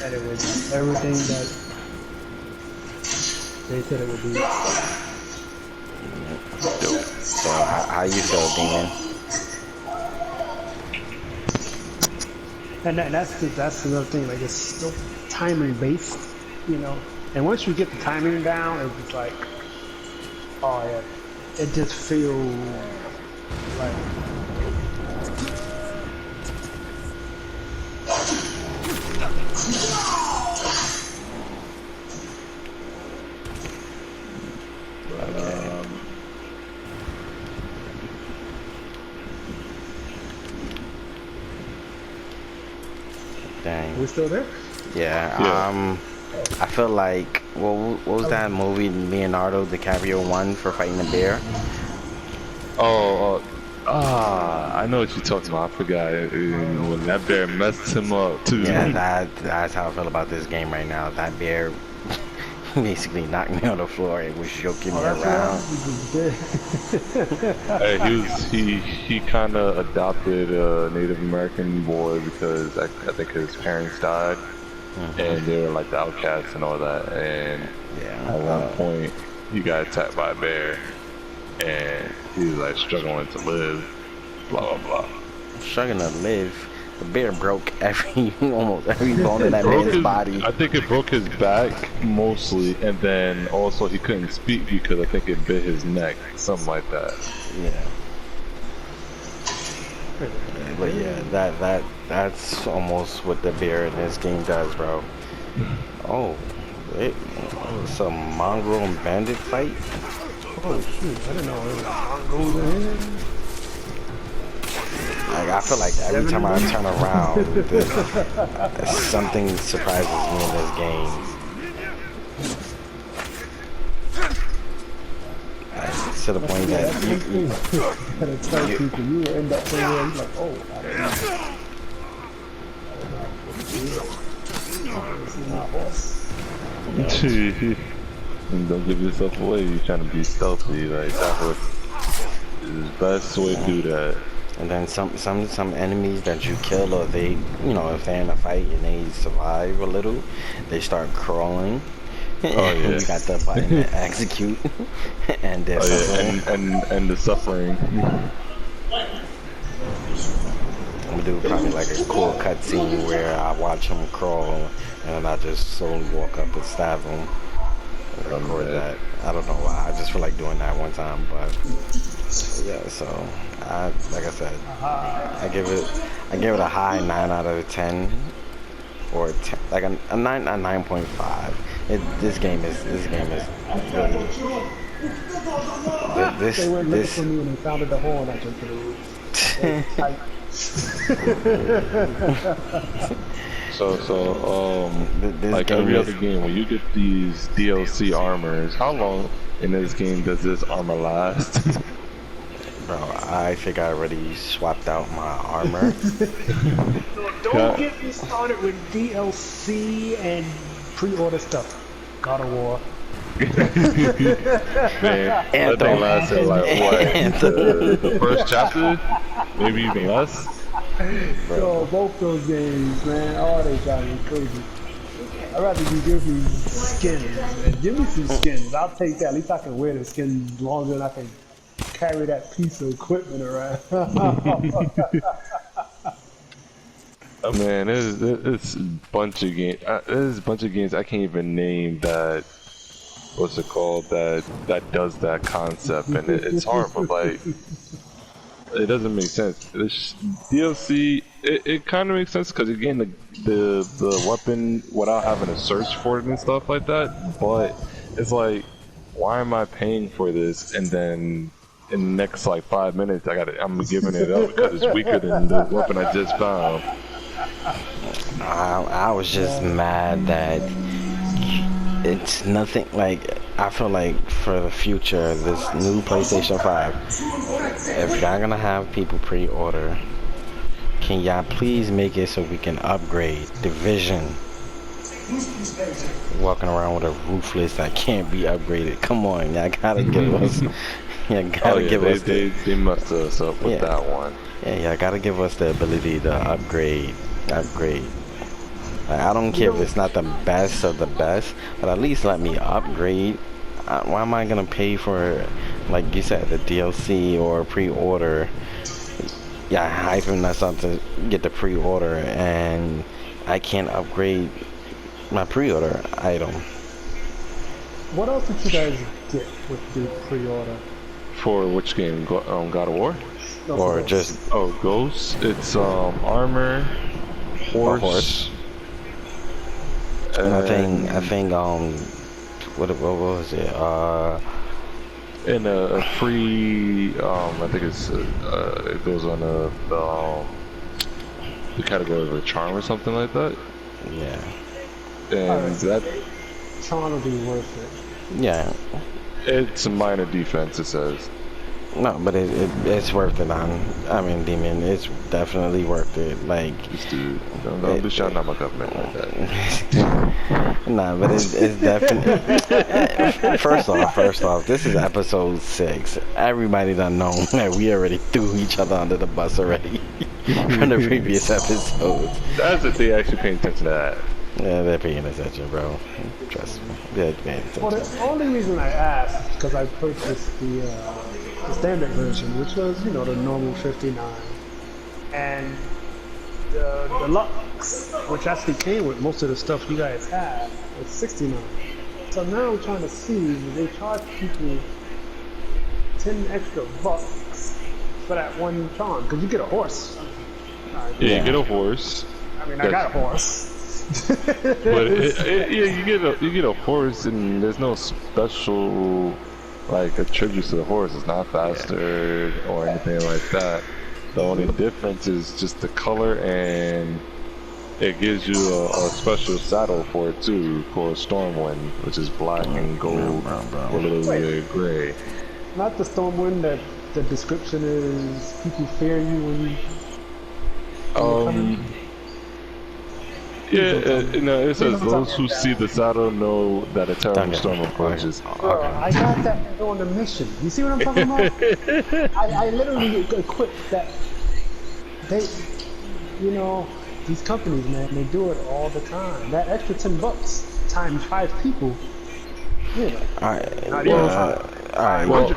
And it was everything that they said it would be. Dope. So how you feel, Demon? And that's another thing. Like it's still timing based, you know. And once you get the timing down, it's just like, oh yeah, it just feels like. Okay. Dang. Are we still there? Yeah. I feel like what was that movie Leonardo DiCaprio won for fighting the bear? Oh, I know what you're talking about. I forgot. When that bear messed him up too. Yeah, that's how I feel about this game right now. That bear basically knocked me on the floor and was joking me around. Hey, he kind of adopted a Native American boy because I think his parents died, and they were like the outcasts and all that. And Yeah. at one point, he got attacked by a bear, and he was like struggling to live. Blah blah blah. Struggling to live. The bear broke almost every bone in that man's body. I think it broke his back mostly, and then also he couldn't speak because I think it bit his neck, something like that. Yeah. But yeah, that's almost what the bear in this game does, bro. Oh, it's a mongrel and bandit fight. Oh shoot! I didn't know it was mongrels in here. Like, I feel like every time I turn around, something surprises me in this game. Like, to the point that you will end up somewhere and you're like, oh, I don't know. This is not horse. And don't give yourself away. You're trying to be stealthy. Like that is the best way to do that. And then some enemies that you kill, or they, if they're in a fight and they survive a little, they start crawling. Oh yeah. You got the button to execute, and they're suffering. And the suffering. I'm gonna do probably like a cool cutscene where I watch them crawl, and then I just slowly walk up and stab them. Record that. I don't know why. I just feel like doing that one time, but yeah. So like I said, I give it a high 9 out of 10, or 10, like a 9.5. This game is really They went looking for me when they founded the horn. I jumped like every other game, when you get these DLC armors, how long in this game does this armor last? Bro, I think I already swapped out my armor. Don't get me started with DLC and pre-order stuff. God of War. Man, that thing lasted like what? The first chapter? Maybe even less? So both those games, man, they drive me crazy. I'd rather you give me skins, man. Give me some skins. I'll take that. At least I can wear the skin longer than I can carry that piece of equipment around. Man, it's a bunch of games. There's a bunch of games I can't even name that. What's it called? That does that concept, and it's hard, but like, it doesn't make sense. This DLC, it kind of makes sense because again, the weapon without having to search for it and stuff like that. But it's like, why am I paying for this and then in the next like 5 minutes I'm giving it up because it's weaker than the weapon I just found. I was just mad that it's nothing like. I feel like for the future, this new PlayStation 5, if y'all gonna have people pre-order, can y'all please make it so we can upgrade Division? Walking around with a ruthless that can't be upgraded. Come on, y'all gotta give us. Give us. They messed us up with that one. Yeah, y'all gotta give us the ability to upgrade upgrade. Like, I don't You care if know, it's not the best of the best, but at least let me upgrade. Why am I gonna pay for, like you said, the DLC or pre-order? Yeah, hyping us up to get the pre-order, and I can't upgrade my pre-order item. what else did you guys get with the pre-order? For which game? God of War? No, for Or Ghosts. just Oh, Ghost. It's armor, a horse. horse, And and what was it? a free. I think it goes on the category of a charm or something like that. Yeah. And Alright. that Trying to be worth it. Yeah. it's a minor defense. It says. No, but it's worth it. I mean, Demon, it's definitely worth it. Like, This dude, don't be shouting out my government like that. nah, but it's definitely. First off, this is episode 6. Everybody done know that we already threw each other under the bus already from the previous episodes. That's if they actually paying attention to that. Yeah, they're paying attention, bro. Trust me, they're paying Well, attention. the only reason I asked is because I purchased the standard version, which was, you know, the normal 59, and the deluxe, which actually came with most of the stuff you guys had, was 69. So now I'm trying to see if they charge people 10 extra bucks for that one charm, because you get a horse. Yeah, you get a horse. I mean, I got a horse. But yeah, you get a horse, and there's no special like attributes to the horse. It's not faster or anything like that. The only difference is just the color, and it gives you a special saddle for it too, called Stormwind, which is black and gold with a little bit of gray. Not the Stormwind that the description is people fear you when you come in. Yeah, it says those who see the saddle know that a terrible storm approaches. Bro, I got that during the mission. You see what I'm talking about? I literally equipped that. They, you know, these companies, man, they do it all the time. That extra 10 bucks times 5 people. Yeah. Alright, Well,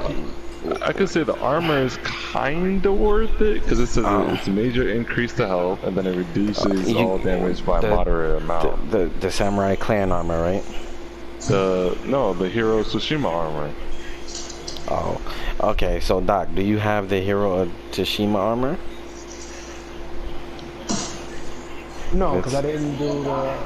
I could say the armor is kinda worth it because it says it's a major increase to health, and then it reduces all damage by a moderate amount. The Samurai Clan armor, right? The Hero Tsushima armor. Oh, okay. So Doc, do you have the Hero of Tsushima armor? No, because I didn't do the.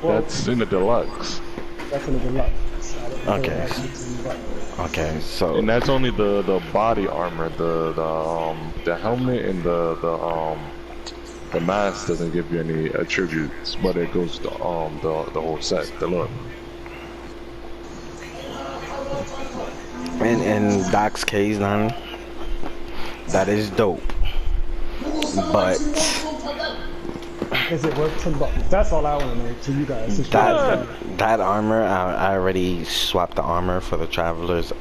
Well, That's in the deluxe. that's in the deluxe. I didn't do Okay. that extra 10 bucks. Okay, so And that's only the body armor. The helmet and the mask doesn't give you any attributes, but it goes to the whole set, the look. in Doc's case, now that is dope, but Is it worth 10 bucks? That's all I want to know to you guys. Since you guys that armor, I already swapped the armor for the Traveler's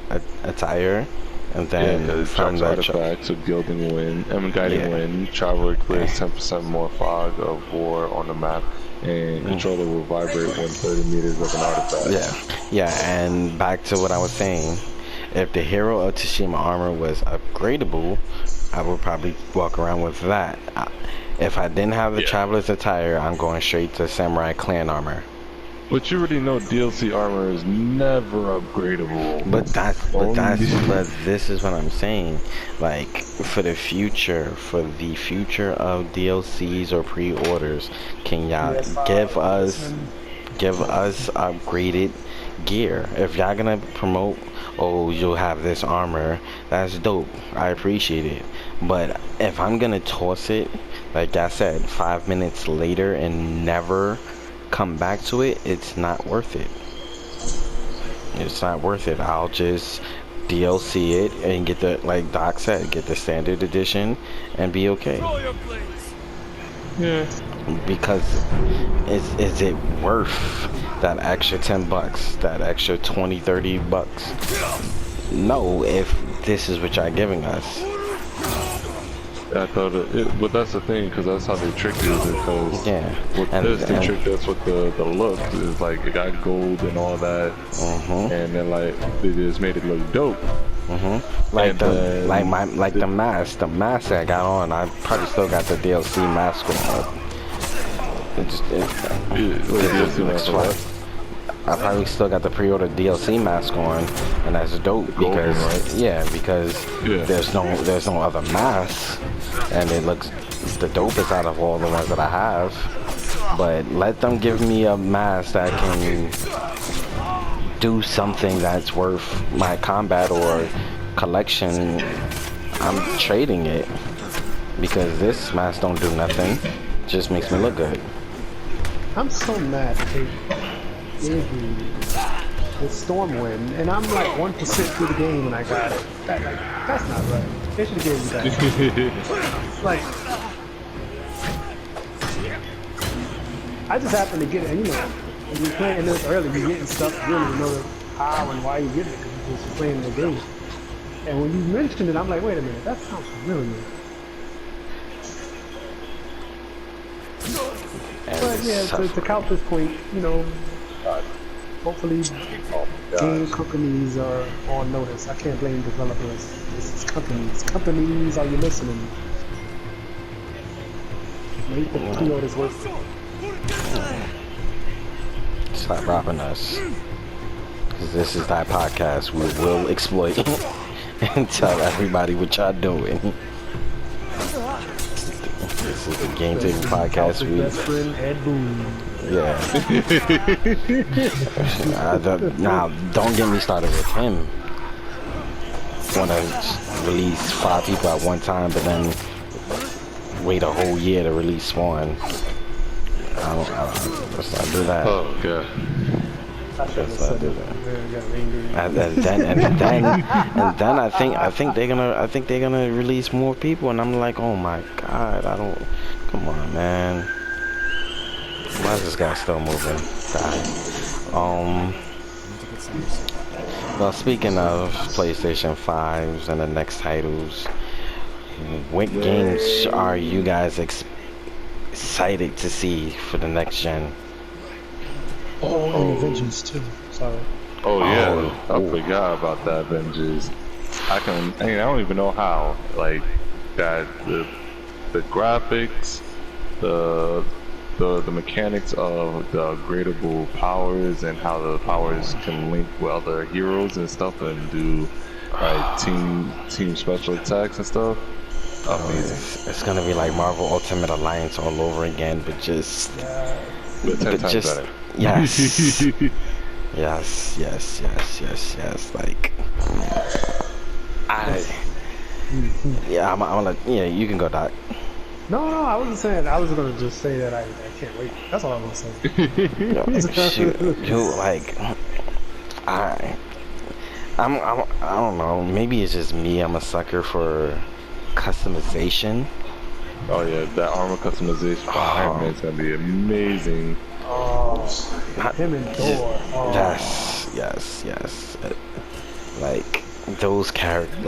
attire, and then Yeah, from drops the artifacts of Gilding Wind, Guiding Wind, Traveler clears 10% more fog of war on the map, and controller will vibrate when 30 meters of an artifact. yeah, and back to what I was saying. If the Hero of Tsushima armor was upgradable, I would probably walk around with that. If I didn't have the Traveler's attire, I'm going straight to Samurai Clan armor. But you already know DLC armor is never upgradable. But this is what I'm saying. Like, for the future of DLCs or pre-orders, can y'all give us upgraded gear? If y'all gonna promote, oh, you'll have this armor, that's dope, I appreciate it. But if I'm gonna toss it, like I said, 5 minutes later and never come back to it, it's not worth it. It's not worth it. I'll just DLC it and get the, like Doc said, get the standard edition and be okay. Yeah. Because is it worth that extra 10 bucks, that extra 20, 30 bucks? No, if this is what y'all giving us. I thought but that's the thing, because that's how they tricked us. Because Yeah, with this, they tricked us with the look. It's like it got gold and all that, and then like they just made it look dope. like And the then the mask that I got on. I probably still got the DLC mask on. It looks fun. I probably still got the pre-order DLC mask on, and that's dope because because there's no other mask, and it looks the dopest out of all the ones that I have. But let them give me a mask that can do something that's worth my combat or collection. I'm trading it because this mask don't do nothing. Just makes me look good. I'm so mad that they gave me this Stormwind, and I'm like 1% through the game and I got it. That's not right. They should have gave me that. Like, I just happened to get it, and you know, when you're playing this early, you're getting stuff you really don't know how and why you're getting it because you're just playing the game. And when you mentioned it, I'm like, wait a minute, that sounds familiar. But yeah, to Calp's point, you know, hopefully game companies are on notice. I can't blame developers. This is companies. Companies, are you listening? Make the pre-orders worth it. Stop robbing us. Because this is that podcast. We will exploit and tell everybody what y'all doing. This is the Game Table Podcast. Best friend, Ed Boon. Yeah. Now, don't get me started with him. Want to release 5 people at one time, but then wait a whole year to release one. Let's not do that. Oh god. Let's not do that. And then I think they're gonna release more people, and I'm like, oh my god, come on, man. Why is this guy still moving? God. Well, speaking of PlayStation 5s and the next titles, what games are you guys excited to see for the next gen? And Avengers too. Sorry. Oh yeah, I forgot about that Avengers. I don't even know how. Like that, the graphics, the mechanics of the upgradable powers and how the powers can link with other heroes and stuff and do like team special attacks and stuff. Amazing. It's gonna be like Marvel Ultimate Alliance all over again, but just but 10 times better. Yes. yes. Like, I'm gonna. Yeah, you can go, Doc. No, I wasn't saying. I was gonna just say that I can't wait. That's all I was gonna say. Shoot, like, I don't know. Maybe it's just me. I'm a sucker for customization. Oh yeah, that armor customization for Iron Man is gonna be amazing. Oh, him and Thor. Oh. Yes. Like those characters,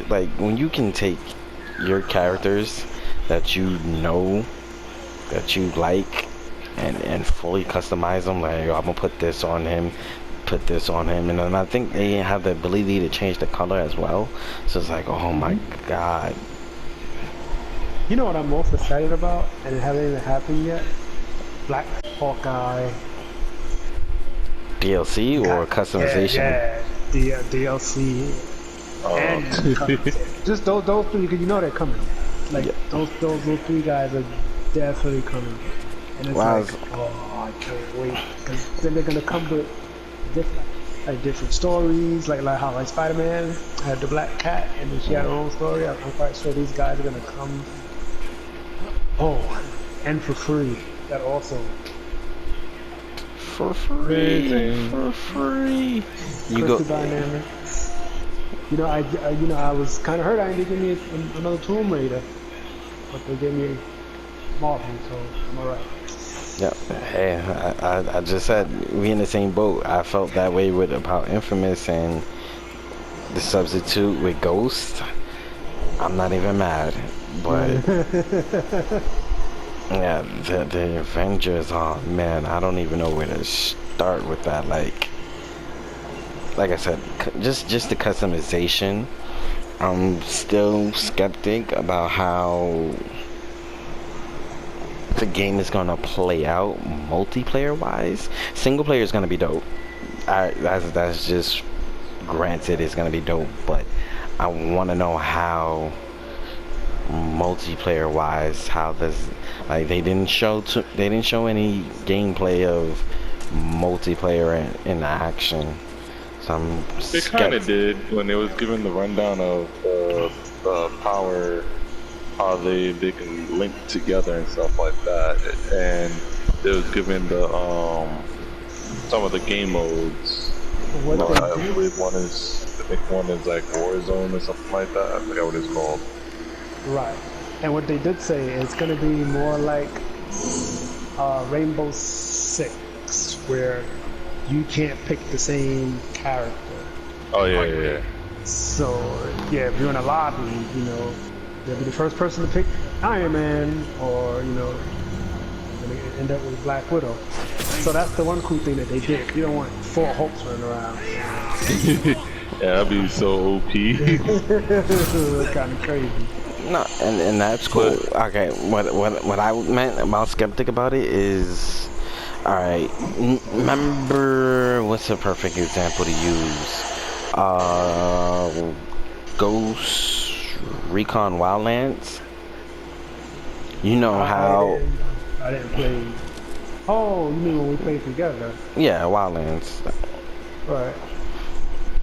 like when you can take your characters that you know, that you like, and fully customize them. Like, I'm gonna put this on him, and then I think they have the ability to change the color as well. So it's like, oh my god. You know what I'm most excited about, and it hasn't even happened yet? Black Hawkeye. DLC or customization? Yeah, DLC. And just those three, because you know they're coming. Like those 3 guys are definitely coming. And it's I can't wait, because then they're gonna come with different stories, like how Spider-Man had the Black Cat, and then she had her own story. I'm quite sure these guys are gonna come. Oh, and for free. That also. For free. You go. Dynamics. You know, I was kind of hurt. I didn't give me another Tomb Raider, but they gave me Marvel, so I'm alright. Yeah. Hey, I just said we in the same boat. I felt that way about Infamous and the substitute with Ghost. I'm not even mad. But yeah, the Avengers. Oh man, I don't even know where to start with that. Like I said, just the customization. I'm still skeptic about how the game is gonna play out multiplayer wise. Single player is gonna be dope. That's just granted, it's gonna be dope. But I want to know how multiplayer wise, how this, like, they didn't show any gameplay of multiplayer in action. So I'm They kind of skeptical. did when they was given the rundown of power, how they can link together and stuff like that, and they was given the some of the game modes. what No, they I did, believe I think one is like Warzone or something like that. I forgot what it's called. right? And what they did say is going to be more like Rainbow Six, where you can't pick the same character. Oh yeah. So yeah, if you're in a lobby, you know, they'll be the first person to pick Iron Man, or you know, gonna end up with Black Widow. So that's the one cool thing that they did. You don't want four Hulks running around. Yeah, that'd be so OP. Kind of crazy. No, and that's cool. But Okay, what I meant about skeptic about it is, all right. Remember, what's a perfect example to use? Ghost Recon Wildlands. You know how, I didn't play. Oh, you mean when we played together? yeah, Wildlands. Right.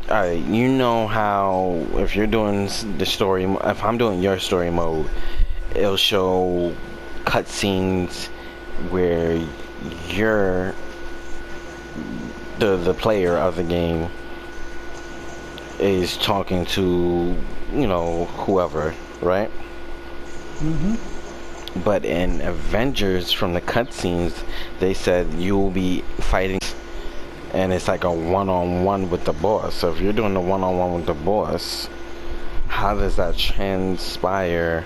Alright, you know how if you're doing the story, if I'm doing your story mode, it'll show cutscenes where you're the player of the game is talking to, you know, whoever, right? But in Avengers, from the cutscenes, they said you will be fighting, and it's like a one-on-one with the boss. So if you're doing the one-on-one with the boss, how does that transpire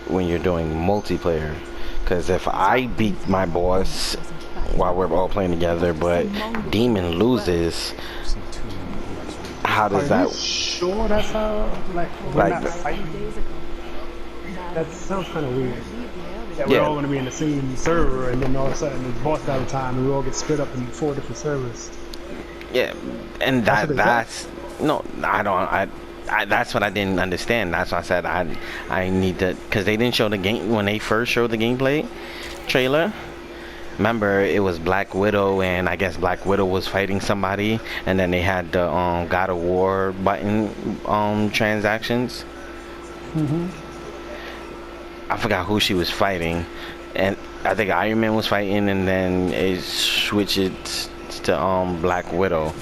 when you're doing multiplayer? Because if I beat my boss while we're all playing together, but Demon loses, how does Are you that, sure that's how? Like we're like, not fighting? That sounds kind of weird. That we're all yeah, going to be in the same server, and then all of a sudden the boss battle time, and we all get split up in 4 different servers. yeah, and That's what they said? that's, no, that's what I didn't understand. That's why I said I need to, because they didn't show the game when they first showed the gameplay trailer. Remember, it was Black Widow, and I guess Black Widow was fighting somebody, and then they had the God of War button transactions. I forgot who she was fighting, and I think Iron Man was fighting, and then it switched it to Black Widow.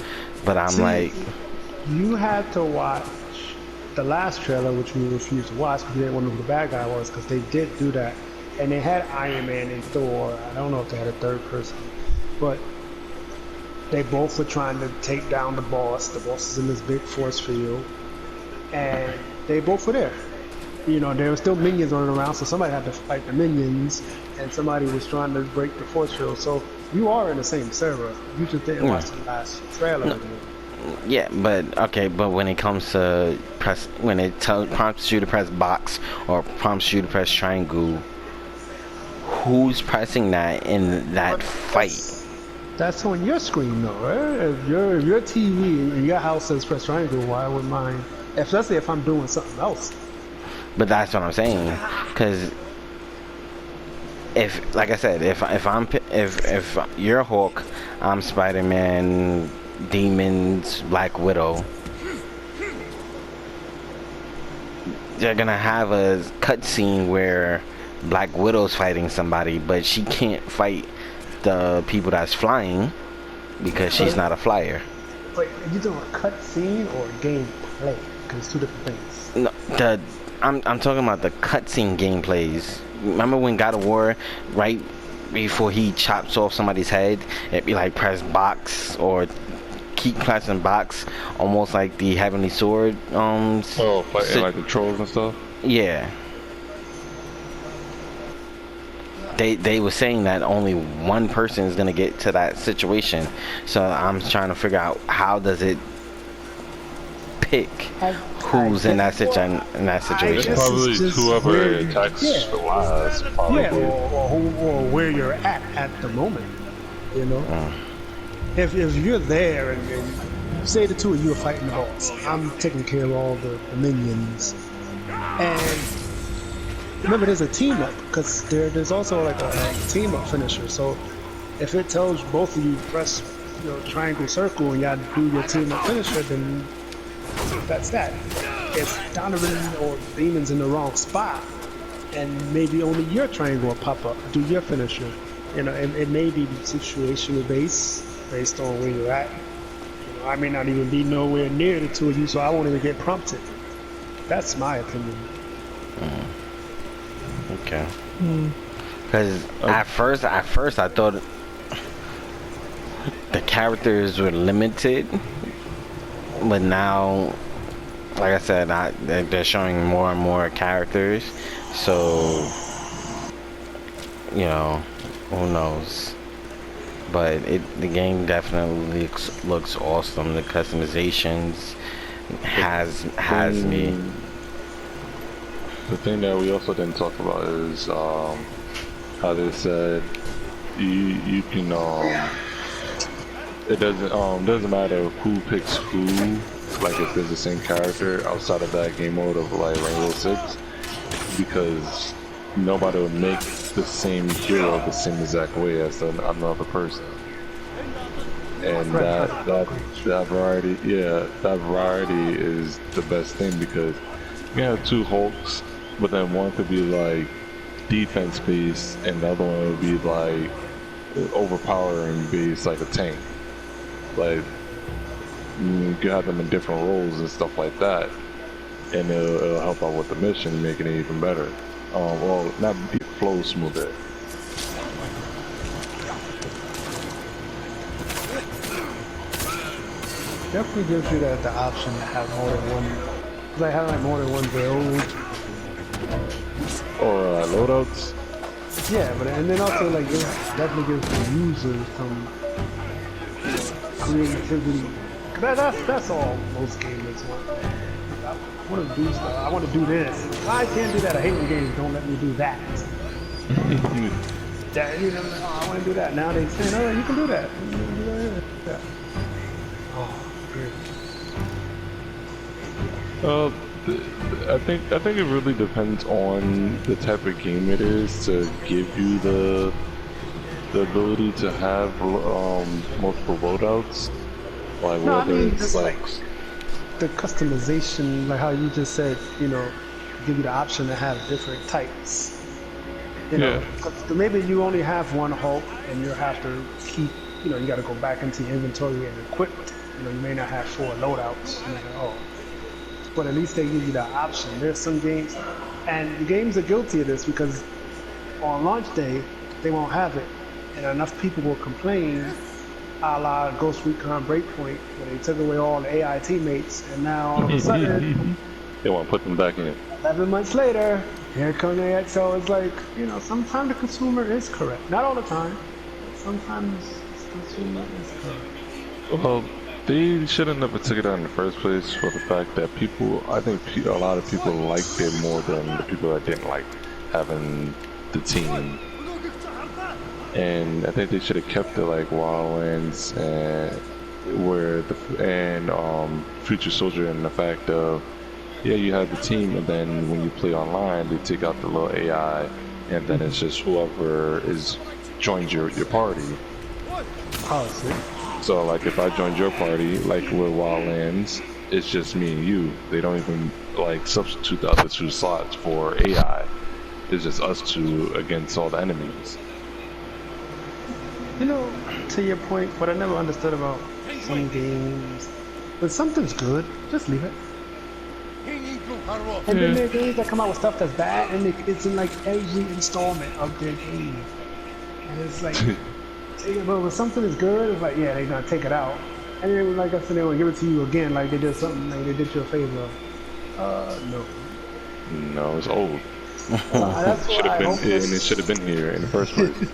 But I'm See, like, you had to watch the last trailer, which we refused to watch because we didn't want to know who the bad guy was, because they did do that. And they had Iron Man and Thor. I don't know if they had a third person, but they both were trying to take down the boss. The boss is in this big force field, and they both were there. You know, there were still minions running around, so somebody had to fight the minions, and somebody was trying to break the force field. So you are in the same server. You just didn't watch the last trailer. no, yeah, but okay, but when it comes to press, when it prompts you to press box or prompts you to press triangle, who's pressing that in that fight? That's on your screen, though, right? If your TV in your house says press triangle, why would mine? Especially if I'm doing something else. But that's what I'm saying, because if, like I said, if you're Hulk, I'm Spider-Man, Demons, Black Widow, they're gonna have a cutscene where Black Widow's fighting somebody, but she can't fight the people that's flying because she's not a flyer. Wait, are you doing a cutscene or gameplay? Because it's two different things. No, I'm talking about the cutscene gameplays. Remember when God of War, right before he chops off somebody's head, it'd be like press box or keep pressing box, almost like the Heavenly Sword. Oh, fighting like the trolls and stuff. Yeah. they were saying that only one person is gonna get to that situation. So I'm trying to figure out how does it pick who's in that situation. It's guess it's probably just whoever where it attacks yeah, last, probably. yeah, or where you're at the moment. You know, if you're there and say the two of you are fighting the boss, I'm taking care of all the minions, and remember there's a team up because there's also like a team up finisher. So if it tells both of you press triangle circle and y'all do your team up finisher, then that's that. If Donovan or Demon's in the wrong spot, and maybe only your triangle will pop up, do your finisher. It may be situational based on where you're at. I may not even be nowhere near the two of you, so I won't even get prompted. That's my opinion. Okay. Because at first I thought the characters were limited, but now, like I said, they're showing more and more characters. So, who knows? But the game definitely looks awesome. The customizations has me. The thing that we also didn't talk about is how they said you can it doesn't matter who picks who, like if there's the same character outside of that game mode of like Rainbow Six, because nobody will make the same hero the same exact way as another person. And that variety, that variety is the best thing, because you can have two Hulks, but then one could be like defense based and the other one would be like overpowering based, like a tank. Like you can have them in different roles and stuff like that, and it'll help out with the mission, making it even better. Well, not be flow smoother. Definitely gives you the option to have more than one. They have like more than one build. Or loadouts. Yeah, and then also like it definitely gives the users some creativity. That's all most gamers want. I want to do stuff. I want to do this. I can't do that. I hate when games don't let me do that. I want to do that. Now they say, no, you can do that. Yeah. Oh, great. I think it really depends on the type of game it is to give you the ability to have multiple loadouts. Like whether it's like the customization, like how you just said, give you the option to have different types. Maybe you only have one Hulk and you have to keep, you got to go back into your inventory and equip it. You may not have 4 loadouts. But at least they give you the option. There's some games, and the games are guilty of this because on launch day they won't have it, and enough people will complain, a la Ghost Recon Breakpoint, where they took away all the AI teammates, and now all of a sudden they want to put them back in. 11 months later, here come the XO. It's like, sometimes the consumer is correct. Not all the time. Sometimes the consumer is correct. Well, they should have never took it out in the first place, for the fact that I think a lot of people liked it more than the people that didn't like having the team. And I think they should have kept it like Wildlands and Future Soldier, in the fact of, you have the team, and then when you play online, they take out the little AI, and then it's just whoever joins your party. Oh, see. So like if I joined your party, like with Wildlands, it's just me and you. They don't even like substitute the other 2 slots for AI. It's just us 2 against all the enemies. To your point, what I never understood about some games, when something's good, just leave it. And then there are games that come out with stuff that's bad, and it's in like every installment of their game. And it's like, but when something is good, it's like, they're gonna take it out. And then like I said, they will give it to you again, like they did something, like they did you a favor. No. No, it's old. That's Should why have I been, hope and it should have been here in the first place.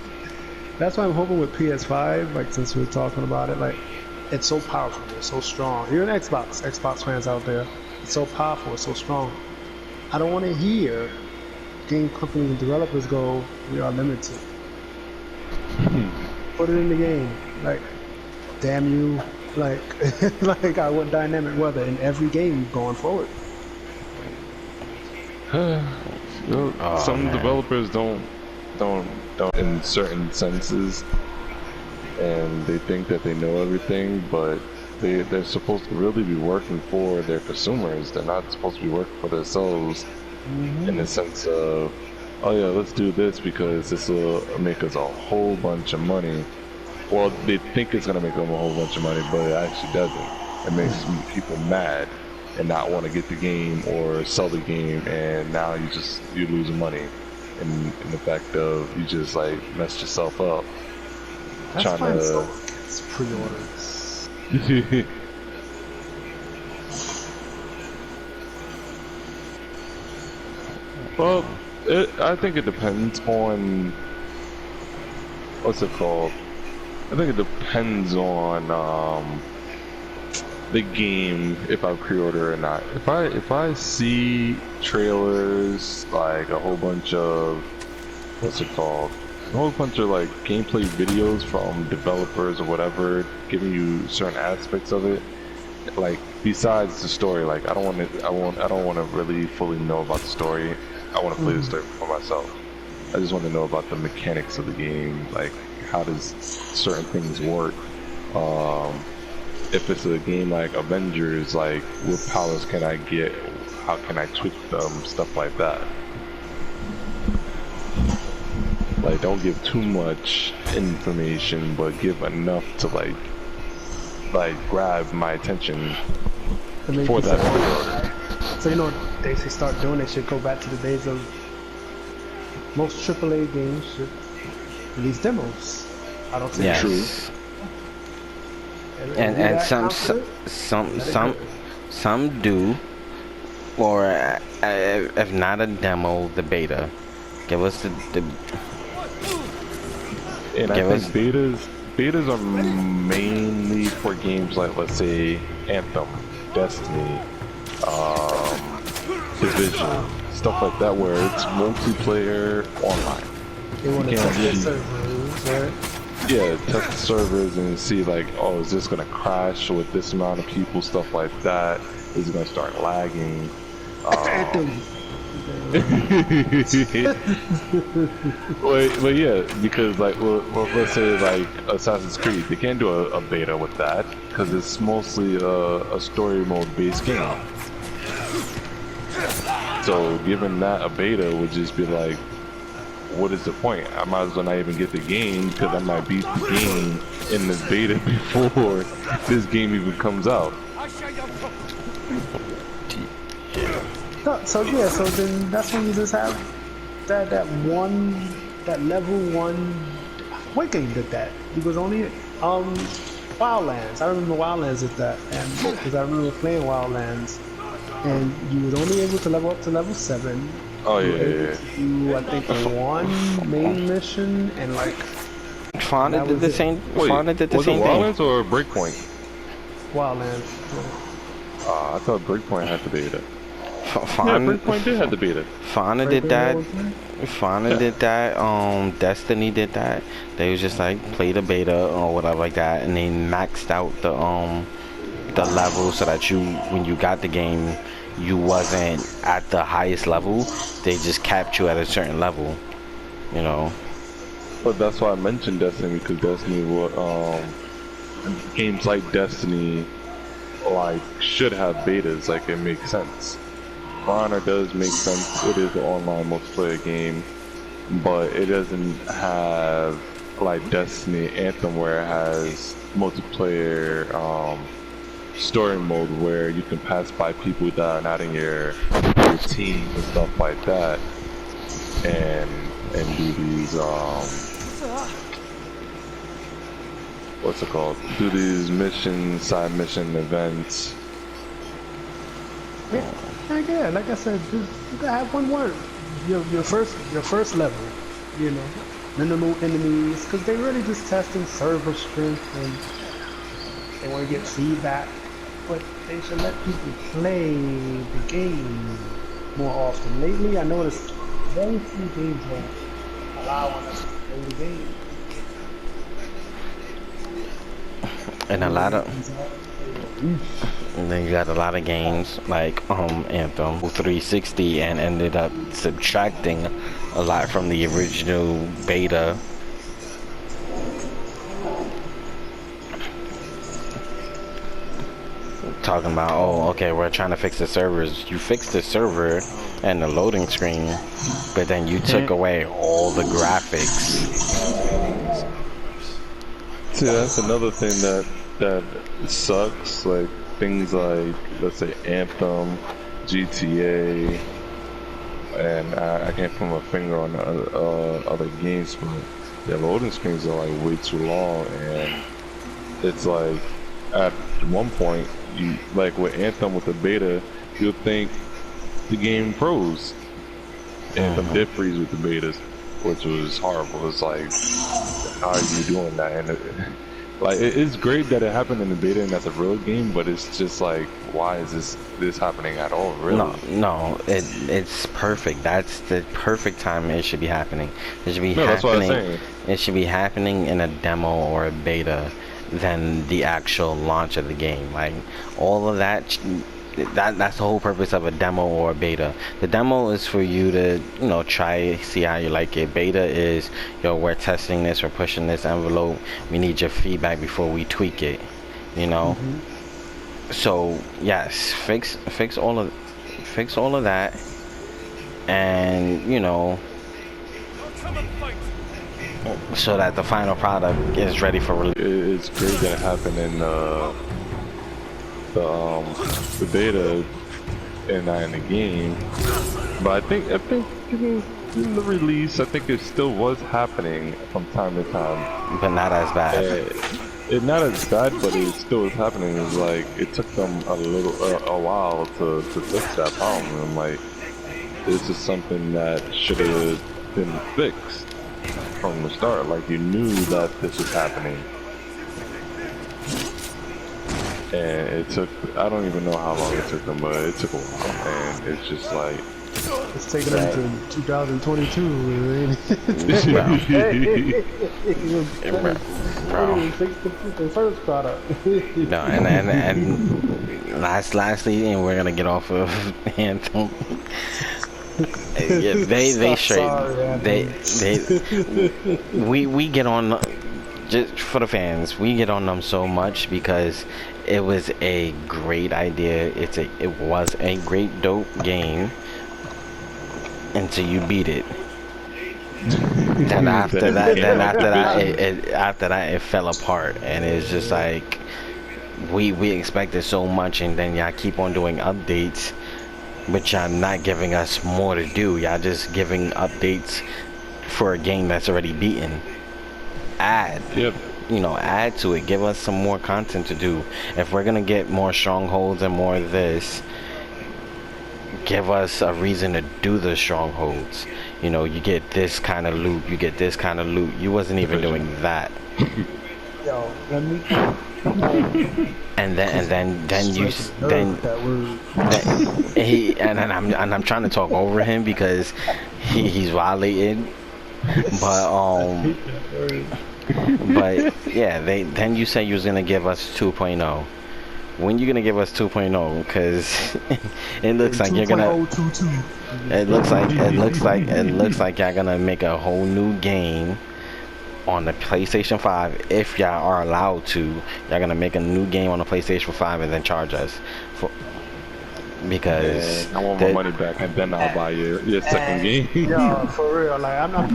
that's why I'm hoping with PS5, like since we're talking about it, like it's so powerful, it's so strong. Even Xbox fans out there, it's so powerful, it's so strong. I don't want to hear game companies and developers go, we are limited. Put it in the game, like damn you, like like I want dynamic weather in every game going forward. Well, Oh some man. developers don't in certain senses, and they think that they know everything, but they're supposed to really be working for their consumers. They're not supposed to be working for themselves in the sense of, oh yeah, let's do this because this will make us a whole bunch of money. Well, they think it's gonna make them a whole bunch of money, but it actually doesn't. It makes people mad and not want to get the game or sell the game, and now you losing money, in the fact of you just like messed yourself up That's trying why I'm so to. against pre-orders. Well, I think it depends on what's it called. I think it depends on the game if I pre-order or not. If I see trailers, like a whole bunch of what's it called, a whole bunch of like gameplay videos from developers or whatever, giving you certain aspects of it, like besides the story, like I don't want to really fully know about the story. I want to play the story for myself. I just want to know about the mechanics of the game, like how does certain things work. If it's a game like Avengers, like what powers can I get? How can I tweak them? Stuff like that. Like don't give too much information, but give enough to like grab my attention To make for you that say, pre-order. so you know, they should start doing. They should go back to the days of most AAA games should release demos. I don't think Yes. True. And some do, or if not a demo, the beta. Give us the And I give think us betas are mainly for games like, let's say, Anthem, Destiny, Division, stuff like that, where it's multiplayer online. they want to You can't test their really- servers, right? Yeah, test the servers and see like, oh, is this gonna crash with this amount of people, stuff like that? Is it gonna start lagging? Anthem. But yeah, because like, well, let's say like Assassin's Creed, they can't do a beta with that because it's mostly a story mode based game. So giving that a beta would just be like, what is the point? I might as well not even get the game because I might beat the game in the beta before this game even comes out. So yeah, so then that's when you just have that level one. What game did that? It was only Wildlands. I remember Wildlands did that, and because I remember playing Wildlands, and you was only able to level up to level 7. Oh You yeah, were able yeah. to do, I think, one main mission and like Fauna that did was the it. same. Wait, Fauna did the was it same thing. Wildlands or Breakpoint? Wildlands. I thought Breakpoint had the beta. Yeah, Fauna, Breakpoint did have the beta. Fauna did that. Fauna did that. Destiny did that. They was just like play the beta or whatever like that, and they maxed out the level so that you, when you got the game, you wasn't at the highest level. They just capped you at a certain level. You know. But that's why I mentioned Destiny, because Destiny games like Destiny like should have betas. Like it makes sense. Honor does make sense. It is an online multiplayer game, but it doesn't have like Destiny Anthem where it has multiplayer story mode where you can pass by people that are not in your team and stuff like that, and do these what's it called? Do these side mission events. Yeah, like I said, just you gotta have one word. your first level, you know, minimal enemies, because they really just testing server strength and they want to get feedback, but they should let people play the game more often. Lately, I noticed very few games are allowing us to play the game. And a You lot know, of and then you got a lot of games like Anthem 360 and ended up subtracting a lot from the original beta. Talking about, oh, okay, we're trying to fix the servers. You fixed the server and the loading screen, but then you took away all the graphics. See, that's another thing that sucks. Like things like, let's say, Anthem, GTA, and I can't put my finger on other games, but their loading screens are like way too long, and it's like at one point, you like with Anthem with the beta, you'll think the game froze. Anthem did freeze with the betas, which was horrible. It's like, how are you doing that? And it's great that it happened in the beta and that's a real game, but it's just like, why is this happening at all? Really? No, it's perfect. That's the perfect time it should be happening. It should be that's what I'm happening. saying. It should be happening in a demo or a beta than the actual launch of the game. Like all of that. That's the whole purpose of a demo or a beta. The demo is for you to, try, see how you like it. Beta is, we're testing this, we're pushing this envelope. We need your feedback before we tweak it. So yes, fix all of that, and so that the final product is ready for release. It's great that it happened in the beta and not in the game, but I think in the release, I think it still was happening from time to time, but not as bad. It not as bad, but it still was happening. It's like it took them a while to fix that problem. And like, this is something that should have been fixed from the start. Like, you knew that this was happening. And it took, I don't even know how long it took them, but it took a while. And it's just like, it's taking them to 2022. Bro. The first product. No, and lastly, and we're gonna get off of Anthem. Yeah, they we get on, just for the fans, we get on them so much because it was a great idea. It was a great dope game until you beat it. Then after that it fell apart, and it's just like we expected so much, and then y'all keep on doing updates, but y'all not giving us more to do. Y'all just giving updates for a game that's already beaten. Add to it. Give us some more content to do. If we're gonna get more strongholds and more of this, give us a reason to do the strongholds. You get this kind of loot, you get this kind of loot. You wasn't even doing that. Yo, let me. I'm trying to talk over him because he's violated. But yeah, then you say you was gonna give us 2.0. When you gonna give us 2.0? Because it looks like you're gonna. It looks like y'all gonna make a whole new game on the PlayStation 5. If y'all are allowed to, y'all gonna make a new game on the PlayStation 5 and then charge us for. Because I want my money back, and then I'll buy your second game. Yo, for real, like I'm not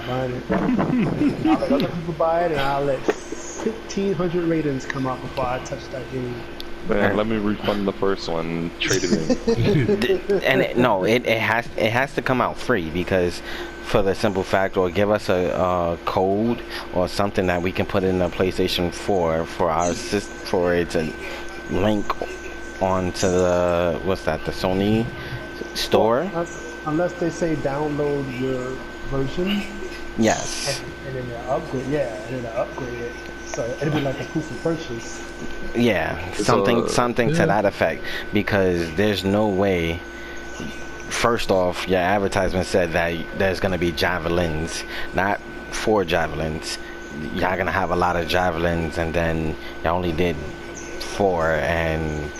buying it. I'll let other people buy it, and I'll let 1,500 ratings come out before I touch that game. Man, let me refund the first one, trade it in. And it has to come out free, because for the simple fact, or give us a code or something that we can put in the PlayStation 4 for it to link onto the the Sony store. unless they say download your version Yes. and then they upgrade, yeah, and then they upgrade it. So it'll be like a proof of purchase. Yeah, something So something to yeah. that effect, because there's no way. First off, your advertisement said that there's gonna be javelins, not 4 javelins. Y'all gonna have a lot of javelins, and then y'all only did 4, and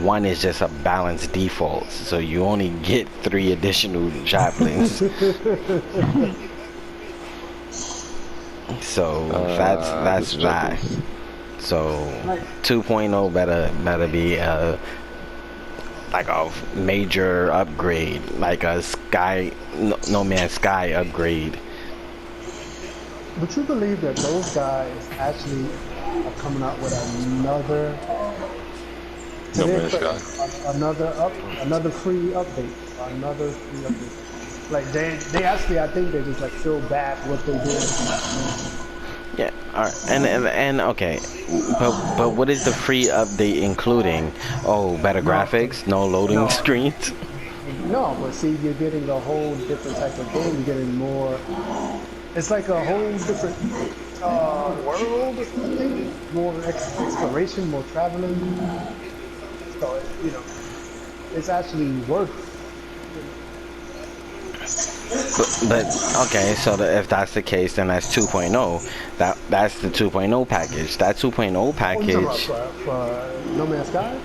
one is just a balanced default, so you only get 3 additional javelins. So that's This that. chuckles. So Like, 2.0 better be like a major upgrade, like a no Man's Sky upgrade. but you believe that those guys actually are coming out with another to No their Man's credit, Sky. another free update, another free update. Like they actually, I think they just like feel bad for what they did. Yeah, all right. And okay, but what is the free update including? Oh, better No, graphics, no loading no, screens. no. But see, you're getting a whole different type of game. You're getting more. It's like a whole different world. I think more exploration, more traveling. So you know, it's actually worth. But okay, so if that's the case, then that's 2.0. That's the 2.0 package. That 2.0 What are you talking about package. for No Man's Sky?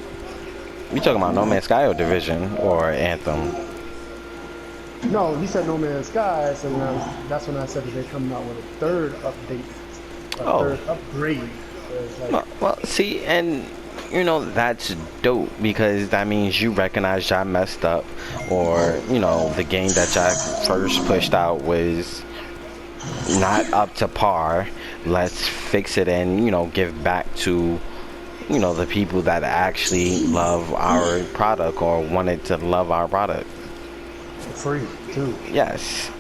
We talking about No Man's Sky or Division or Anthem? No, you said No Man's Sky, so that's when I said that they're coming out with a third update, a Oh, third upgrade. So it's like, well, see, and that's dope, because that means you recognize y'all messed up, or the game that y'all first pushed out was not up to par. Let's fix it and give back to the people that actually love our product or wanted to love our product. free too. Yes,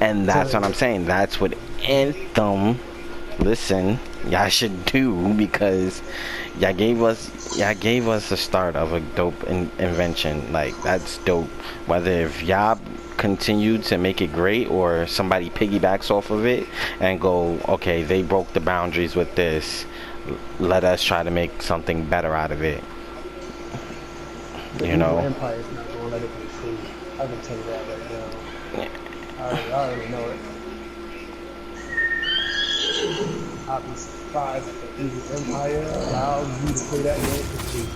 and that's what So I'm saying. That's what Anthem, listen, y'all should do, because y'all gave us the start of a dope invention. Like, that's dope. Whether if y'all continue to make it great, or somebody piggybacks off of it and go, okay, they broke the boundaries with this, let us try to make something better out of it. the You evil know. empire is not gonna let it be free. I can tell you that right now. I already know it. I'll be surprised if the evil empire allows you to play that game for free.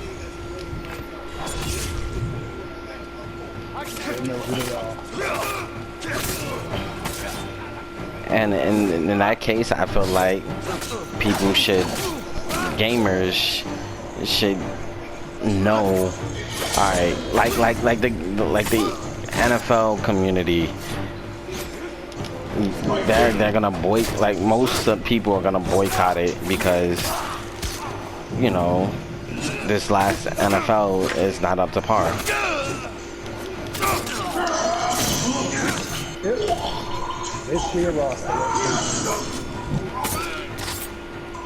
They know who they are. And in that case, I feel like gamers should know. All right, like the NFL community, they're gonna boycott. Like, most of the people are gonna boycott it, because this last NFL is not up to par. It's clear roster.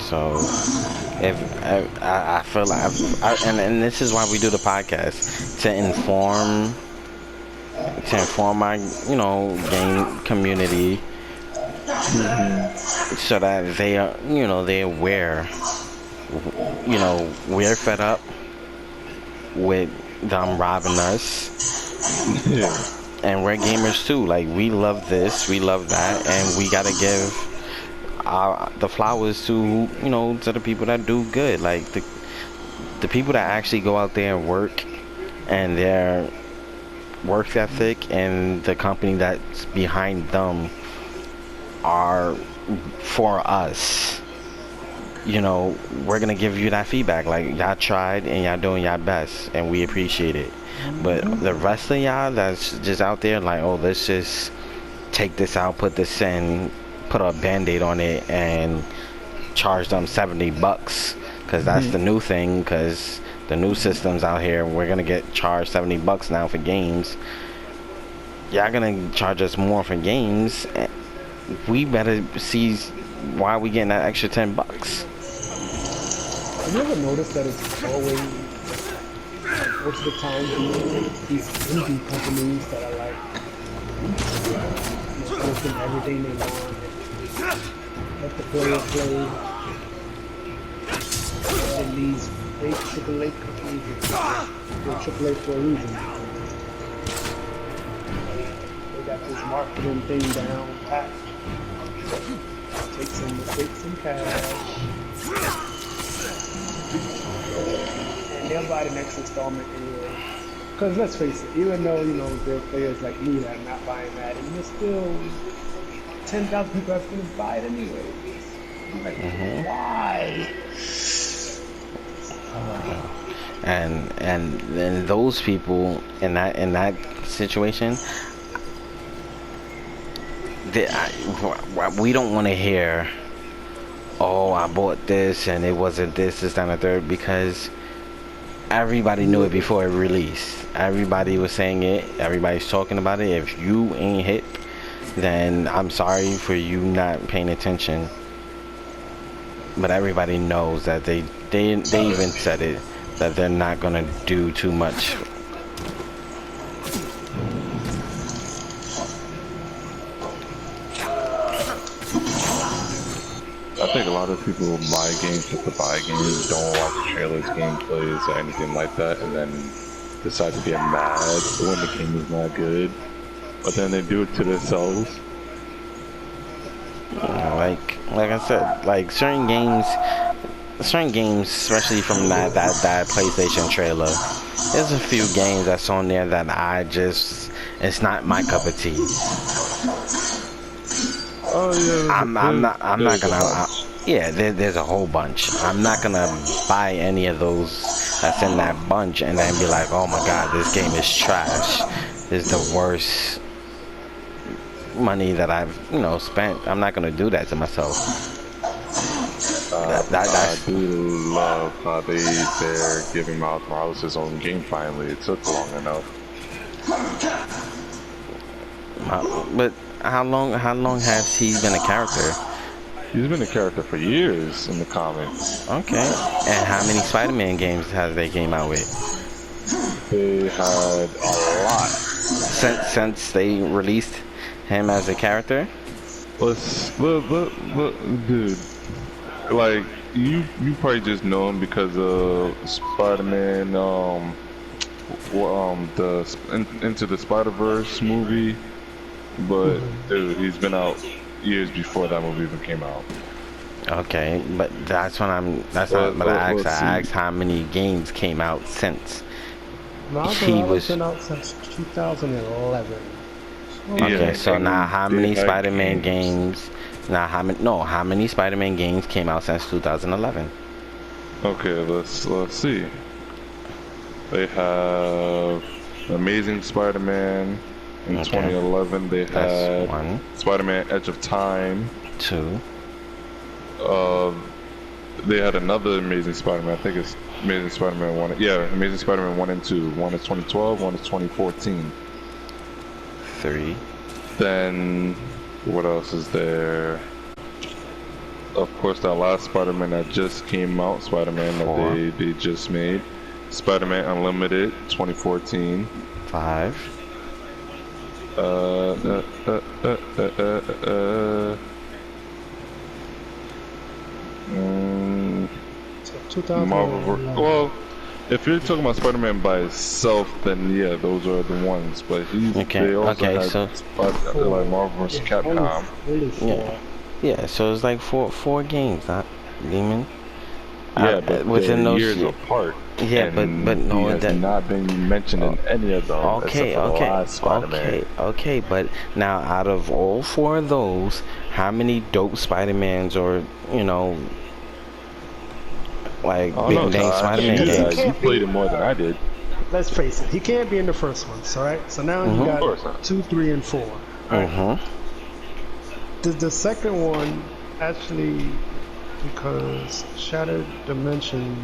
So I feel like and this is why we do the podcast, to inform our game community, so that they are they're aware. We're fed up with them robbing us, Yeah. and we're gamers too. Like, we love this, we love that, and we gotta give the flowers to to the people that do good. Like, the people that actually go out there and work, and their work ethic and the company that's behind them are for us. We're gonna give you that feedback. Like, y'all tried and y'all doing y'all best, and we appreciate it. But the rest of y'all that's just out there, like, oh, let's just take this out, put this in, put a band-aid on it, and charge them $70, because that's the new thing, because the new systems out here, we're gonna get charged $70 now for games. Y'all gonna charge us more for games. We better see why we getting that extra $10. Have you ever noticed that it's always most of the time these indie companies that are like posting everything they want and let the player play. And these fake AAA companies they're AAA for a reason. They got this marketing thing down pat. Take some cash. And they'll buy the next installment anyway. Because let's face it, even though, you know, there are players like me that are not buying that, and there's still 10,000 people that's going to buy it anyway. I'm like, why? And those people in that situation, we don't want to hear, oh, I bought this and it wasn't this, that, and the third, because everybody knew it before it released. Everybody was saying it. Everybody's talking about it. If you ain't hit, then I'm sorry for you not paying attention. But everybody knows that they even said it, that they're not gonna do too much. I think a lot of people buy games just to buy games, don't watch trailers, gameplays, or anything like that, and then decide to get mad when the game is not good. But then they do it to themselves. Like I said, like certain games, especially from that PlayStation trailer, there's a few games that's on there that it's not my cup of tea. Oh yeah. I'm not gonna. Yeah, there's a whole bunch. I'm not gonna buy any of those that's in that bunch and then be like, oh my god, this game is trash. This is the worst money that I've spent. I'm not gonna do that to myself. I do love how they're giving Miles Morales his own game finally. It took long enough. But how long has he been a character? He's been a character for years in the comics. Okay. And how many Spider-Man games has they came out with? They had a lot. Since they released him as a character? Look, dude. Like, you probably just know him because of Spider-Man, Into the Spider-Verse movie. But dude, he's been out years before that movie even came out. Okay, but that's what I asked how many games came out since. He was been out since 2011. Okay, yeah, so now how many Spider-Man games? How many Spider-Man games came out since 2011? Okay, let's see. They have Amazing Spider-Man. In 2011, they had Spider-Man: Edge of Time. 2. They had another Amazing Spider-Man. I think it's Amazing Spider-Man 1. Yeah, Amazing Spider-Man 1 and 2. One is 2012, one is 2014. 3. Then, what else is there? Of course, that last Spider-Man that just came out, Spider-Man that they just made. Spider-Man Unlimited, 2014. 5. 2011. Well, if you're talking about Spider-Man by itself, then yeah, those are the ones. But they also had like Marvel vs. Capcom. Yeah, so it's like four games, not Demon. Yeah, but within those years apart. Yeah, but no, he has not been mentioned in any of them. Okay, but now out of all 4 of those, how many dope Spider-Mans or like big name Spider-Man games? You played it more than I did. Let's face it, he can't be in the first ones, alright? So now you got 2, 3, and 4. Right? The second one actually, because Shattered Dimension.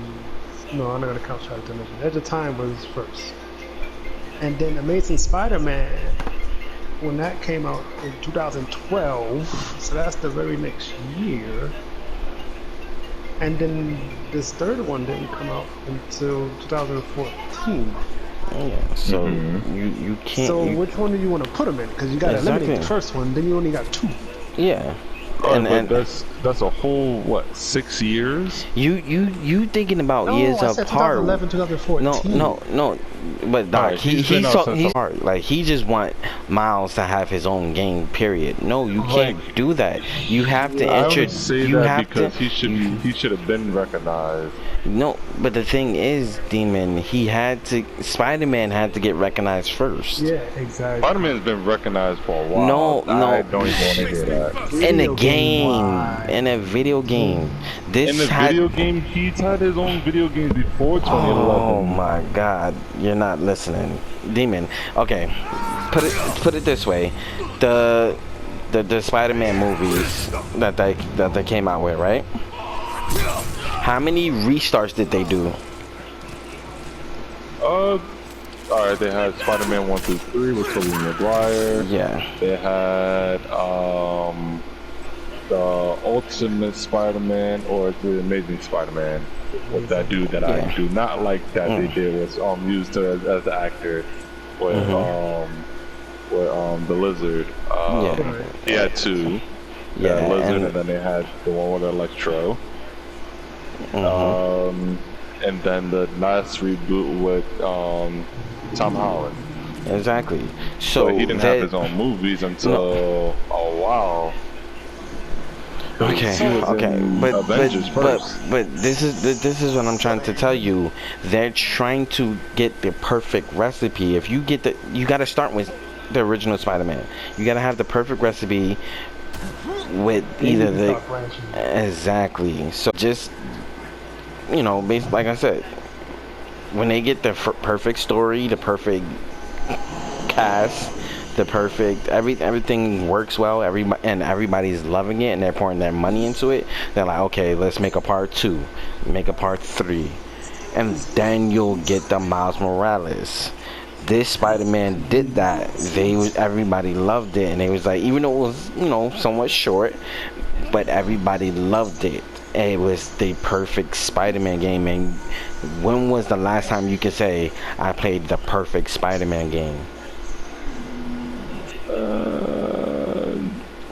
No, I'm not gonna count Shattered Dimension. Edge of Time was first, and then Amazing Spider-Man, when that came out in 2012, so that's the very next year. And then this third one didn't come out until 2014. Yeah, so Mm-hmm. you can't. So You, which one do you want to put them in? Because you got to eliminate exactly. the first one. Then you only got two. Yeah, Alright, and but that's a whole what, 6 years? you thinking about No, years I said apart. 2011, No, 2014. no. But Doc, Alright, he's been out since he's hard. Like he just want Miles to have his own game. Period. No, you can't Like, do that. You have to I enter. only say You that have to. because he should have been recognized. No, but the thing is, Demon, he had to. Spider-Man had to get recognized first. Yeah, exactly. Spider-Man's been recognized for a No, while. I no. don't even want to hear that. In a Video game, in a video game, this In the had. video game, he's had his own video games before Oh 2011. my God, you're not listening, Demon. Okay, put it this way, the Spider-Man movies that they came out with, right? How many restarts did they do? Alright, they had Spider-Man 1 through 3 with Tobey Maguire. Yeah. They had the Ultimate Spider-Man or the Amazing Spider-Man with that dude that I do not like that they did was used as the actor with the Lizard. He had two. Yeah, Lizard, and then they had the one with Electro. And then the last reboot with Tom Holland. Exactly. So he didn't have his own movies until a while. Okay, but this is what I'm trying to tell you. They're trying to get the perfect recipe. If you get you got to start with the original Spider-Man. You got to have the perfect recipe with either the exactly. So just based like I said, when they get the perfect story, the perfect cast, the perfect everything works well, and everybody's loving it and they're pouring their money into it, they're like, okay, let's make a part 2, make a part 3, and then you'll get the Miles Morales. This Spider-Man did that. Everybody loved it, and they was like, even though it was somewhat short, but everybody loved it. It was the perfect Spider-Man game. And when was the last time you could say I played the perfect Spider-Man game?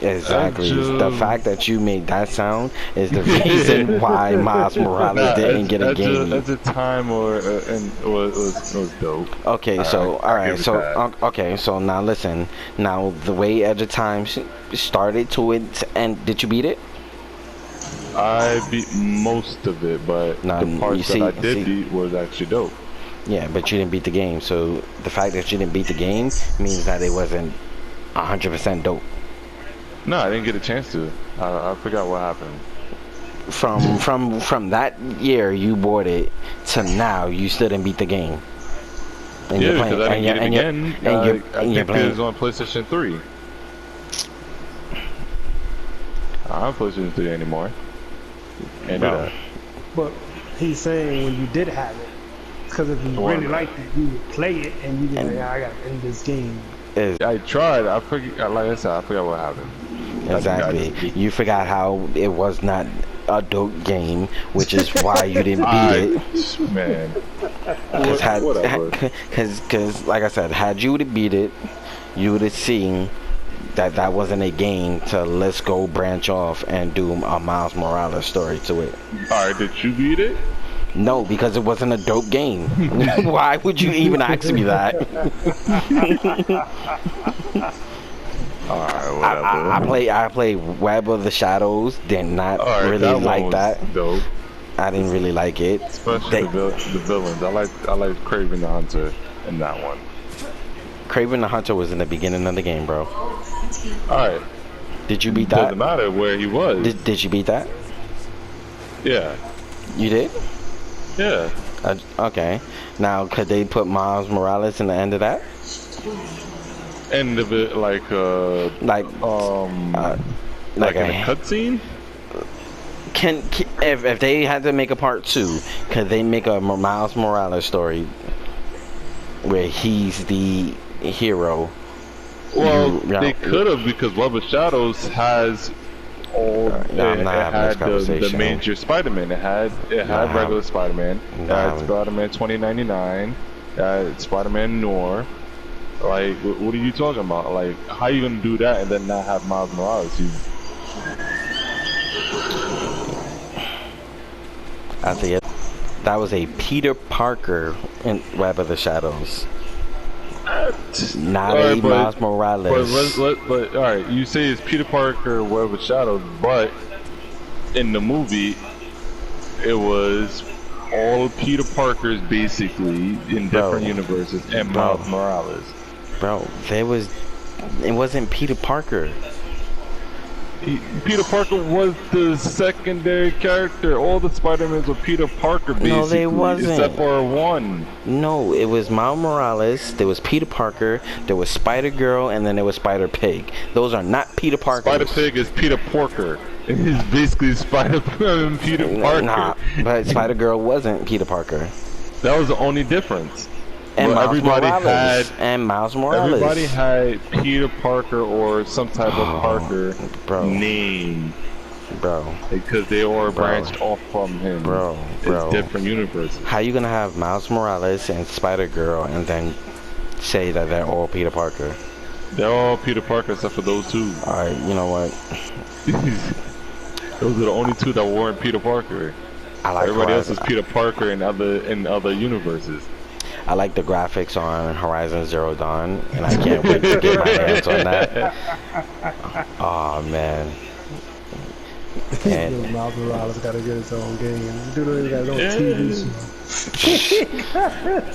Exactly. The fact that you made that sound is the reason why Miles Morales didn't get a game. At the time, it was dope. Okay, so alright, so now listen. Now the way Edge of Time started to it, and did you beat it? I beat most of it, but the parts that I did beat was actually dope. Yeah, but you didn't beat the game. So the fact that you didn't beat the game means that it wasn't 100% dope. No, I didn't get a chance to. I forgot what happened. From that year you bought it to now, you still didn't beat the game. And yeah, because I didn't get it again. I think it was on PlayStation 3. I don't have PlayStation 3 anymore. Can't do that. But he's saying when you did have it, because if you really liked it, you would play it and you'd be like, I gotta end this game. I tried. I forgot. Like I said, I forgot what happened. Exactly. You forgot how it was not a dope game, which is why you didn't beat it. Man. Because like I said, had you would have beat it, you would have seen that wasn't a game to let's go branch off and do a Miles Morales story to it. Alright, did you beat it? No, because it wasn't a dope game. Why would you even ask me that? Alright, whatever. I played Web of the Shadows. Did not really like that. Dope. I didn't really like it. Especially the villains. I like Kraven the Hunter in that one. Kraven the Hunter was in the beginning of the game, bro. Alright. Did you beat that? Doesn't matter where he was. Did you beat that? Yeah. You did? Yeah. Okay. Now, could they put Miles Morales in the end of that? End of it like a cutscene? If they had to make a part 2, could they make a Miles Morales story where he's the hero? Well, they could have, because Web of Shadows has all. No, I'm It not having this had the conversation. major Spider-Man. It had regular Spider-Man. It had Spider-Man 2099. It had Spider-Man Noir. Like, what are you talking about? Like, how you gonna do that and then not have Miles Morales? I think that was a Peter Parker in Web of the Shadows. Not a Miles Morales. But all right, you say it's Peter Parker Web of Shadows, but in the movie, it was all Peter Parkers basically in different universes and Miles Morales. Bro, it wasn't Peter Parker. Peter Parker was the secondary character. All the Spider-Mans were Peter Parker, basically. No, they wasn't. Except for one. No, it was Miles Morales, there was Peter Parker, there was Spider-Girl, and then there was Spider-Pig. Those are not Peter Parker. Spider-Pig is Peter Porker. It's basically Peter Parker. Nah, but Spider-Girl wasn't Peter Parker. That was the only difference. And Miles Morales. Everybody had Peter Parker or some type of Parker name. Bro. Because they all branched off from him. Bro. It's different universes. How you gonna have Miles Morales and Spider-Girl and then say that they're all Peter Parker? They're all Peter Parker except for those two. Alright, you know what? Those are the only two that weren't Peter Parker. Everybody else is Peter Parker in other universes. I like the graphics on Horizon Zero Dawn, and I can't wait to get my hands on that. Oh man. And Miles Morales gotta get his own game. Dude got his own TV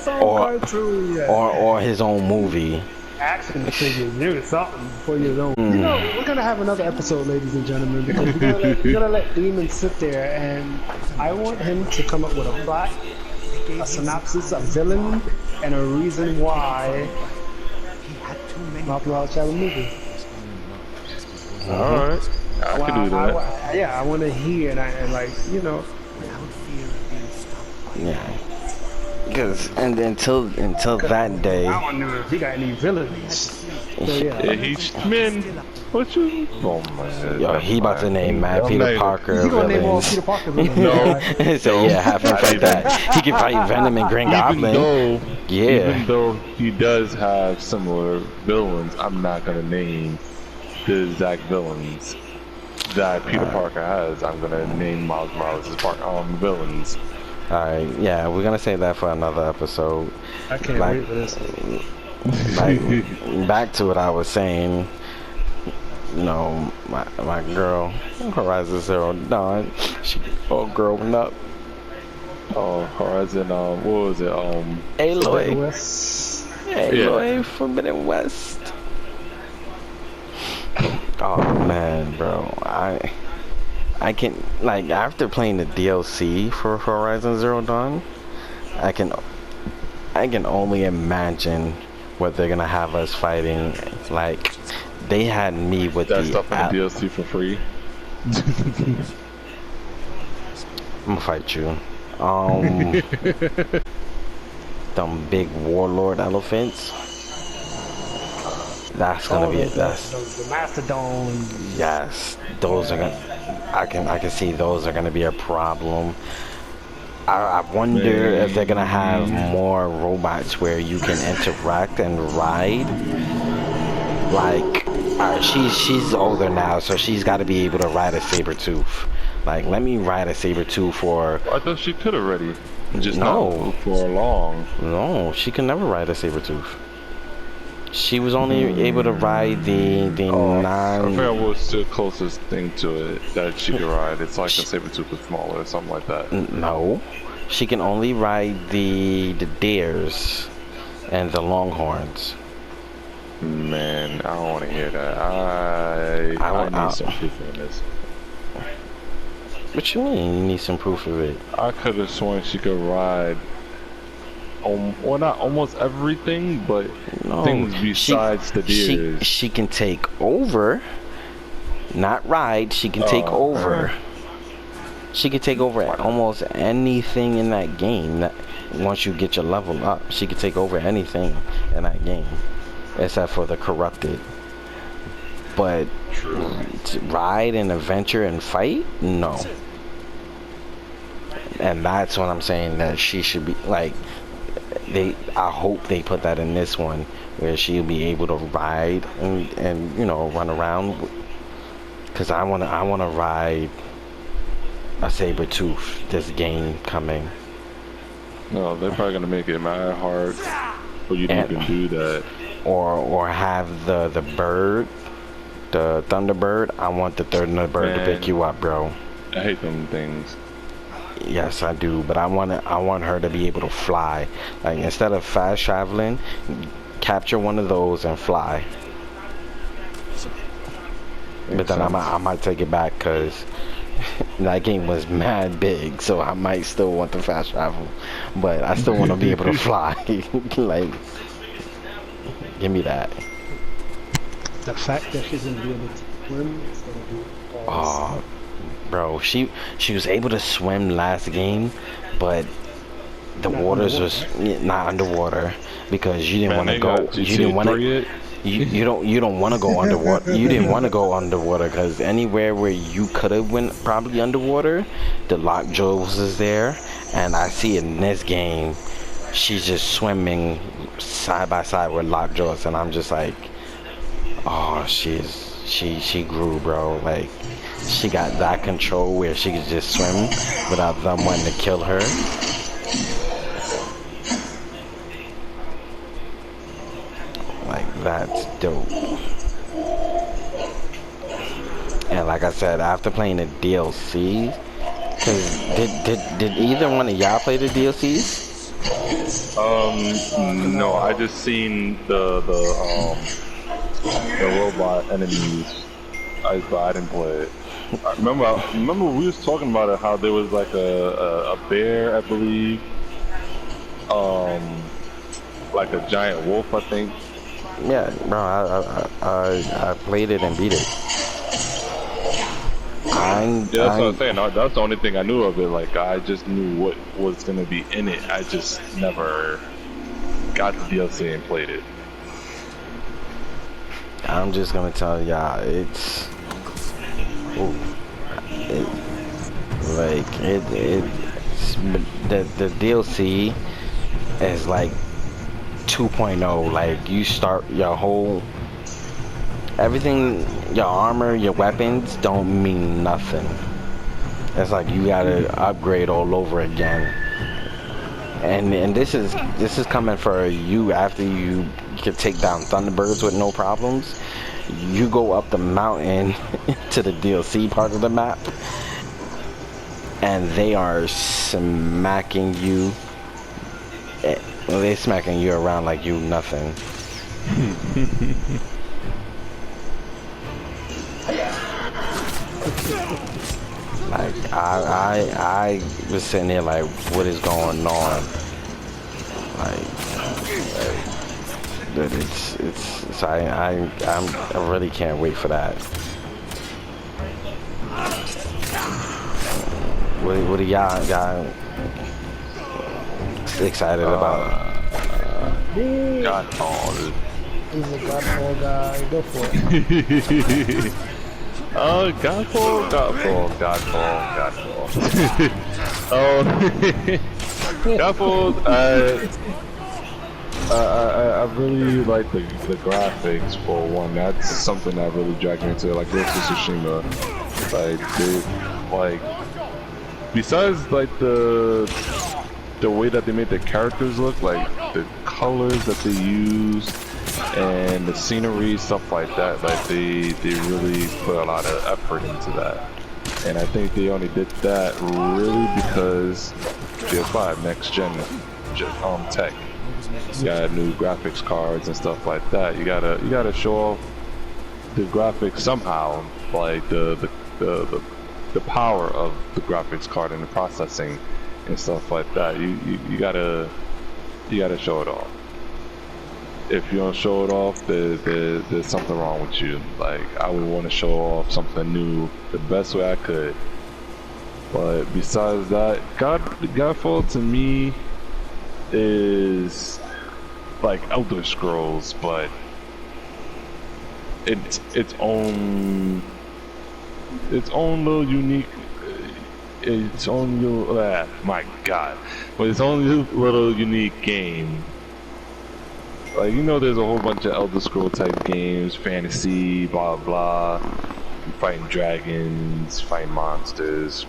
show. Or his own movie. Action figures, do something for your own. You know, we're gonna have another episode, ladies and gentlemen, because we're gonna let Demon sit there, and I want him to come up with a plot, a synopsis, a villain, and a reason why Miles Morales have a movie. Alright, I can do that. I want to hear, and like, you know. Yeah. Because until that day, I don't know if he got any villains. So, yeah, he's man. What you? Oh man. Yo, he about to name Matt Peter Parker he's gonna name all villains. Peter Parker villains. No. So yeah, have things like that. He can fight Venom and Green Goblin. Even though he does have similar villains, I'm not gonna name the exact villains that Peter Parker has. I'm gonna name Miles Morales' villains. Alright, yeah, we're gonna save that for another episode. I can't wait for this. Like, back to what I was saying. You know, my girl, Horizon Zero Dawn, she all grown up. Oh, Horizon, what was it? Aloy. Aloy Forbidden West. Oh man, bro, I can, like, after playing the DLC for Horizon Zero Dawn, I can only imagine what they're gonna have us fighting. Like, they had me with that stuff in the DLC for free. I'm gonna fight you. Them big warlord elephants. That's gonna be it. That's the mastodon. Yes, those are gonna. I can see those are gonna be a problem. I wonder if they're gonna have more robots where you can interact and ride. Like, alright, she's older now, so she's got to be able to ride a saber tooth. Like, let me ride a saber tooth for. I thought she could already. Just no, not for long. No, she can never ride a saber tooth. She was only able to ride the I forgot what's the closest thing to it that she could ride. It's like a saber tooth but smaller or something like that. No, she can only ride the dares and the longhorns. Man, I don't want to hear that. I need some proof on this. What you mean you need some proof of it? I could have sworn she could ride, well, not almost everything, but things besides the deers. She can take over, not ride. She can take over. She can take over almost anything in that game. Once you get your level up, she can take over anything in that game, except for the corrupted. but True. to ride and adventure and fight, no. And that's what I'm saying, that she should be like, I hope they put that in this one where she'll be able to ride and you know, run around, because I wanna ride a saber tooth this game coming. No, they're probably gonna make it mad hard for you to even do that. Or have the bird, the Thunderbird. I want the Thunderbird to pick you up, bro. I hate them things. Yes, I do, but I want her to be able to fly. Like, instead of fast traveling, capture one of those and fly. But then I might take it back, because that game was mad big, so I might still want the fast travel, but I still want to be able to fly. Like, give me that. The fact that she's gonna be able to swim is gonna be Oh, bro, she was able to swim last game, but the waters was not underwater, because you didn't want to go. You didn't want to. You don't want to go underwater. You didn't want to go underwater, because anywhere where you could have went probably underwater, the lockjaw is there, and I see in this game, she's just swimming side by side with lockjaws, and I'm just like, oh, she grew, bro. Like, she got that control where she could just swim without them wanting to kill her. Like, that's dope. And like I said, after playing the DLC, cause did either one of y'all play the DLCs? No, I just seen the robot enemies. I didn't play it. I remember we was talking about it, how there was like a bear, I believe, like a giant wolf, I think. Yeah, bro, I played it and beat it. Yeah, that's what I'm saying. That's the only thing I knew of it. Like, I just knew what was gonna be in it. I just never got the DLC and played it. I'm just gonna tell y'all, it's the DLC is like 2.0. Like, you start your whole everything, your armor, your weapons don't mean nothing. It's like you gotta upgrade all over again. And this is coming for you after you can take down Thunderbirds with no problems. You go up the mountain to the DLC part of the map, and they are smacking you. Well, they're smacking you around like you nothing. Like, I was sitting there like, what is going on? Like but it's I really can't wait for that. What do y'all excited about? Godfall. He's a Godfall guy. Go for it. Godfall. Godfall. I really like the graphics for one. That's something that really dragged me into it. Like Ghost of Tsushima. Like besides like the way that they made the characters look, like the colors that they used and the scenery, stuff like that, like they really put a lot of effort into that. And I think they only did that really because PS5 next gen tech. You got new graphics cards and stuff like that. You gotta show off the graphics somehow, like the power of the graphics card and the processing and stuff like that. You gotta show it off. If you don't show it off, there's something wrong with you. Like, I would want to show off something new the best way I could. But besides that, Godfall to me is like Elder Scrolls, but its own little unique, its own little, my god, but its own little unique game. Like, you know, there's a whole bunch of Elder Scroll type games, fantasy, blah blah, fighting dragons, fighting monsters.